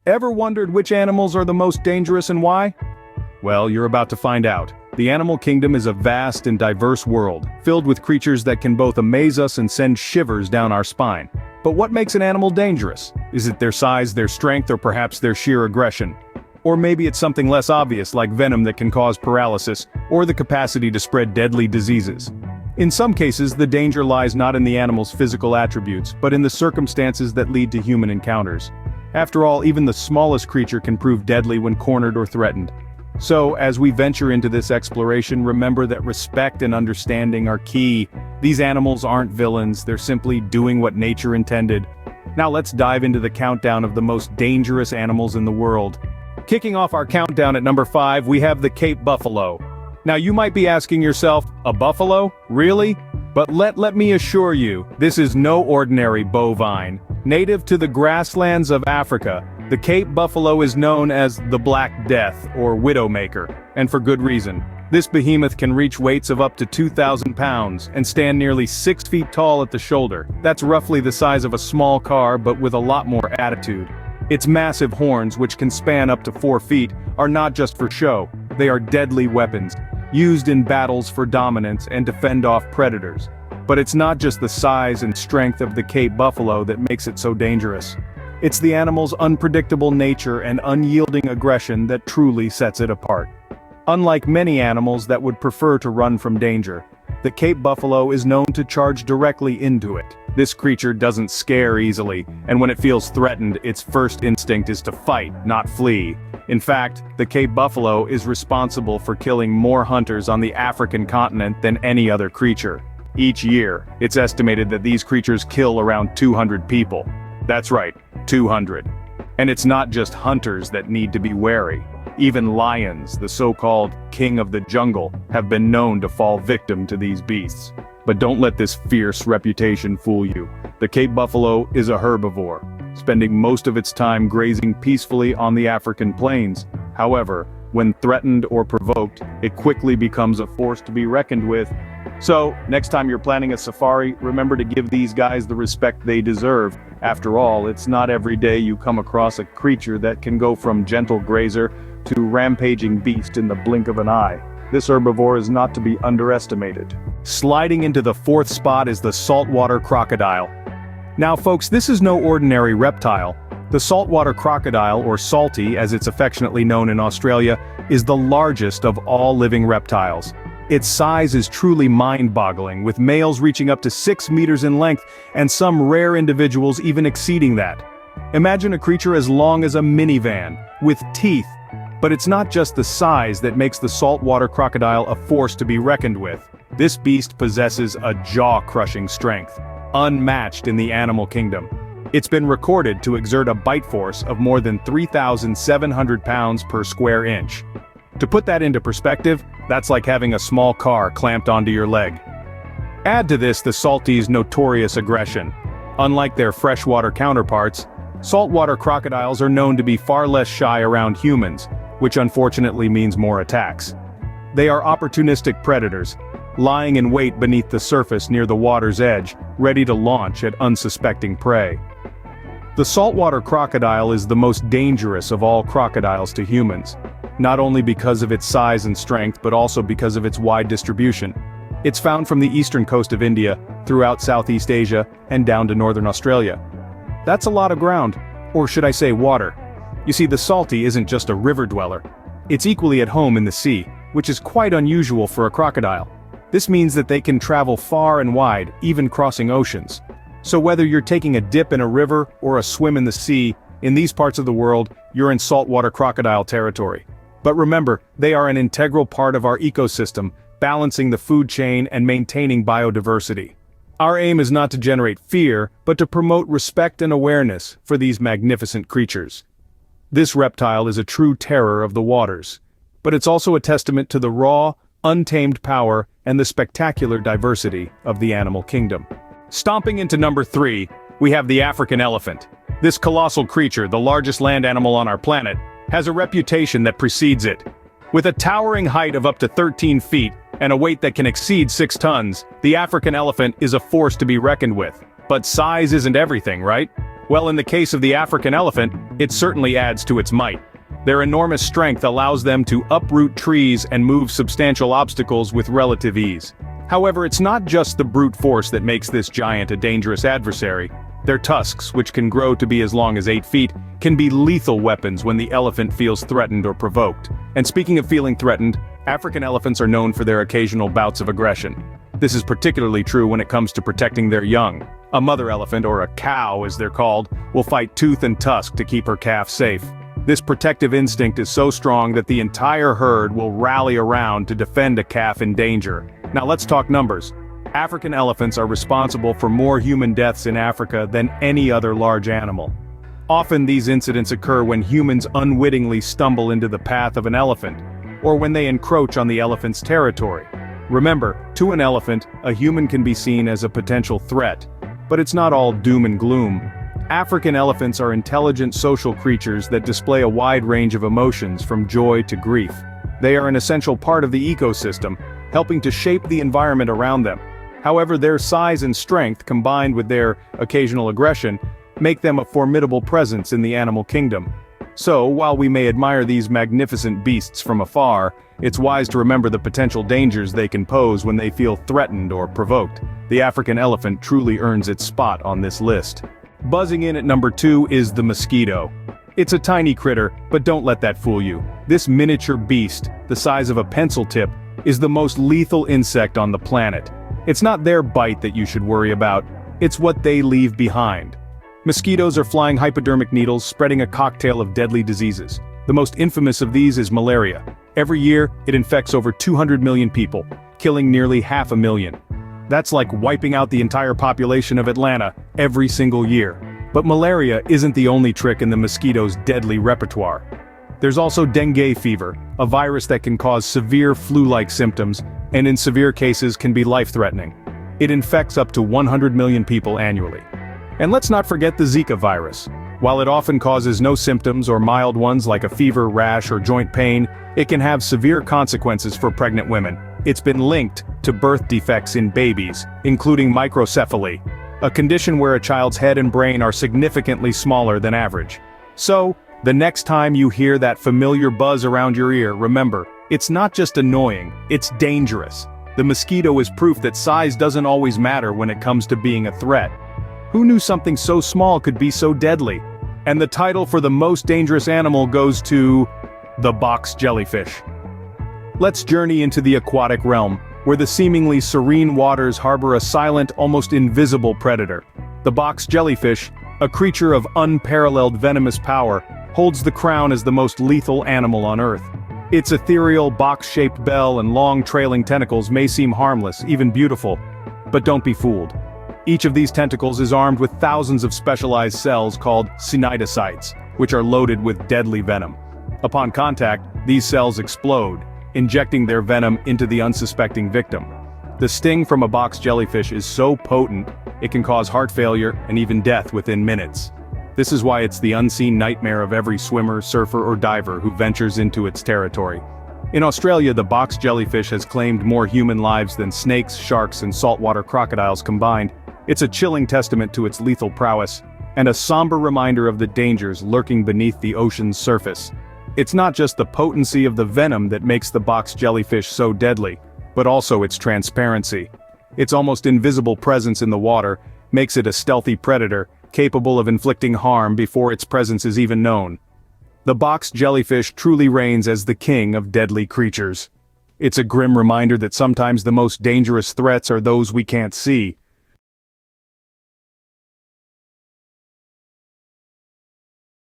Ever wondered which animals are the most dangerous and why? Well, you're about to find out. The animal kingdom is a vast and diverse world, filled with creatures that can both amaze us and send shivers down our spine. But what makes an animal dangerous? Is it their size, their strength, or perhaps their sheer aggression? Or maybe it's something less obvious like venom that can cause paralysis, or the capacity to spread deadly diseases. In some cases, the danger lies not in the animal's physical attributes, but in the circumstances that lead to human encounters. After all, even the smallest creature can prove deadly when cornered or threatened. So, as we venture into this exploration, remember that respect and understanding are key. These animals aren't villains, they're simply doing what nature intended. Now let's dive into the countdown of the most dangerous animals in the world. Kicking off our countdown at number 5, we have the Cape buffalo. Now you might be asking yourself, a buffalo? Really? But let me assure you, this is no ordinary bovine. Native to the grasslands of Africa, the Cape buffalo is known as the Black Death, or Widowmaker, and for good reason. This behemoth can reach weights of up to 2,000 pounds, and stand nearly 6 feet tall at the shoulder. That's roughly the size of a small car, but with a lot more attitude. Its massive horns, which can span up to 4 feet, are not just for show, they are deadly weapons, used in battles for dominance and to fend off predators. But it's not just the size and strength of the Cape buffalo that makes it so dangerous. It's the animal's unpredictable nature and unyielding aggression that truly sets it apart. Unlike many animals that would prefer to run from danger, the Cape buffalo is known to charge directly into it. This creature doesn't scare easily, and when it feels threatened, its first instinct is to fight, not flee. In fact, the Cape buffalo is responsible for killing more hunters on the African continent than any other creature. Each year, it's estimated that these creatures kill around 200 people. That's right, 200. And it's not just hunters that need to be wary. Even lions, the so-called king of the jungle, have been known to fall victim to these beasts. But don't let this fierce reputation fool you. The Cape buffalo is a herbivore, spending most of its time grazing peacefully on the African plains. However, when threatened or provoked, it quickly becomes a force to be reckoned with. So, next time you're planning a safari, remember to give these guys the respect they deserve. After all, it's not every day you come across a creature that can go from gentle grazer to rampaging beast in the blink of an eye. This herbivore is not to be underestimated. Sliding into the 4th spot is the saltwater crocodile. Now folks, this is no ordinary reptile. The saltwater crocodile, or salty as it's affectionately known in Australia, is the largest of all living reptiles. Its size is truly mind-boggling, with males reaching up to 6 meters in length, and some rare individuals even exceeding that. Imagine a creature as long as a minivan, with teeth. But it's not just the size that makes the saltwater crocodile a force to be reckoned with. This beast possesses a jaw-crushing strength, unmatched in the animal kingdom. It's been recorded to exert a bite force of more than 3,700 pounds per square inch. To put that into perspective, that's like having a small car clamped onto your leg. Add to this the salty's notorious aggression. Unlike their freshwater counterparts, saltwater crocodiles are known to be far less shy around humans, which unfortunately means more attacks. They are opportunistic predators, lying in wait beneath the surface near the water's edge, ready to launch at unsuspecting prey. The saltwater crocodile is the most dangerous of all crocodiles to humans, not only because of its size and strength but also because of its wide distribution. It's found from the eastern coast of India, throughout Southeast Asia, and down to northern Australia. That's a lot of ground, or should I say water. You see, the salty isn't just a river dweller. It's equally at home in the sea, which is quite unusual for a crocodile. This means that they can travel far and wide, even crossing oceans. So whether you're taking a dip in a river or a swim in the sea, in these parts of the world, you're in saltwater crocodile territory. But remember, they are an integral part of our ecosystem, balancing the food chain and maintaining biodiversity. Our aim is not to generate fear, but to promote respect and awareness for these magnificent creatures. This reptile is a true terror of the waters, but it's also a testament to the raw, untamed power and the spectacular diversity of the animal kingdom. Stomping into number 3, we have the African elephant. This colossal creature, the largest land animal on our planet, has a reputation that precedes it. With a towering height of up to 13 feet and a weight that can exceed 6 tons, the African elephant is a force to be reckoned with. But size isn't everything, right? Well, in the case of the African elephant, it certainly adds to its might. Their enormous strength allows them to uproot trees and move substantial obstacles with relative ease. However, it's not just the brute force that makes this giant a dangerous adversary. Their tusks, which can grow to be as long as 8 feet, can be lethal weapons when the elephant feels threatened or provoked. And speaking of feeling threatened, African elephants are known for their occasional bouts of aggression. This is particularly true when it comes to protecting their young. A mother elephant, or a cow as they're called, will fight tooth and tusk to keep her calf safe. This protective instinct is so strong that the entire herd will rally around to defend a calf in danger. Now let's talk numbers. African elephants are responsible for more human deaths in Africa than any other large animal. Often these incidents occur when humans unwittingly stumble into the path of an elephant, or when they encroach on the elephant's territory. Remember, to an elephant, a human can be seen as a potential threat, but it's not all doom and gloom. African elephants are intelligent social creatures that display a wide range of emotions from joy to grief. They are an essential part of the ecosystem, helping to shape the environment around them. However, their size and strength, combined with their occasional aggression, make them a formidable presence in the animal kingdom. So, while we may admire these magnificent beasts from afar, it's wise to remember the potential dangers they can pose when they feel threatened or provoked. The African elephant truly earns its spot on this list. Buzzing in at number 2 is the mosquito. It's a tiny critter, but don't let that fool you. This miniature beast, the size of a pencil tip, is the most lethal insect on the planet. It's not their bite that you should worry about, it's what they leave behind. Mosquitoes are flying hypodermic needles spreading a cocktail of deadly diseases. The most infamous of these is malaria. Every year, it infects over 200 million people, killing nearly 500,000. That's like wiping out the entire population of Atlanta every single year. But malaria isn't the only trick in the mosquito's deadly repertoire. There's also dengue fever, a virus that can cause severe flu-like symptoms, and in severe cases can be life-threatening. It infects up to 100 million people annually. And let's not forget the Zika virus. While it often causes no symptoms or mild ones like a fever, rash, or joint pain, it can have severe consequences for pregnant women. It's been linked to birth defects in babies, including microcephaly, a condition where a child's head and brain are significantly smaller than average. So, the next time you hear that familiar buzz around your ear, remember, it's not just annoying, it's dangerous. The mosquito is proof that size doesn't always matter when it comes to being a threat. Who knew something so small could be so deadly? And the title for the most dangerous animal goes to the box jellyfish. Let's journey into the aquatic realm, where the seemingly serene waters harbor a silent, almost invisible predator. The box jellyfish, a creature of unparalleled venomous power, holds the crown as the most lethal animal on Earth. Its ethereal, box-shaped bell and long trailing tentacles may seem harmless, even beautiful. But don't be fooled. Each of these tentacles is armed with thousands of specialized cells called cnidocytes, which are loaded with deadly venom. Upon contact, these cells explode, injecting their venom into the unsuspecting victim. The sting from a box jellyfish is so potent, it can cause heart failure and even death within minutes. This is why it's the unseen nightmare of every swimmer, surfer, or diver who ventures into its territory. In Australia, the box jellyfish has claimed more human lives than snakes, sharks, and saltwater crocodiles combined. It's a chilling testament to its lethal prowess, and a somber reminder of the dangers lurking beneath the ocean's surface. It's not just the potency of the venom that makes the box jellyfish so deadly, but also its transparency. Its almost invisible presence in the water makes it a stealthy predator, capable of inflicting harm before its presence is even known. The box jellyfish truly reigns as the king of deadly creatures. It's a grim reminder that sometimes the most dangerous threats are those we can't see,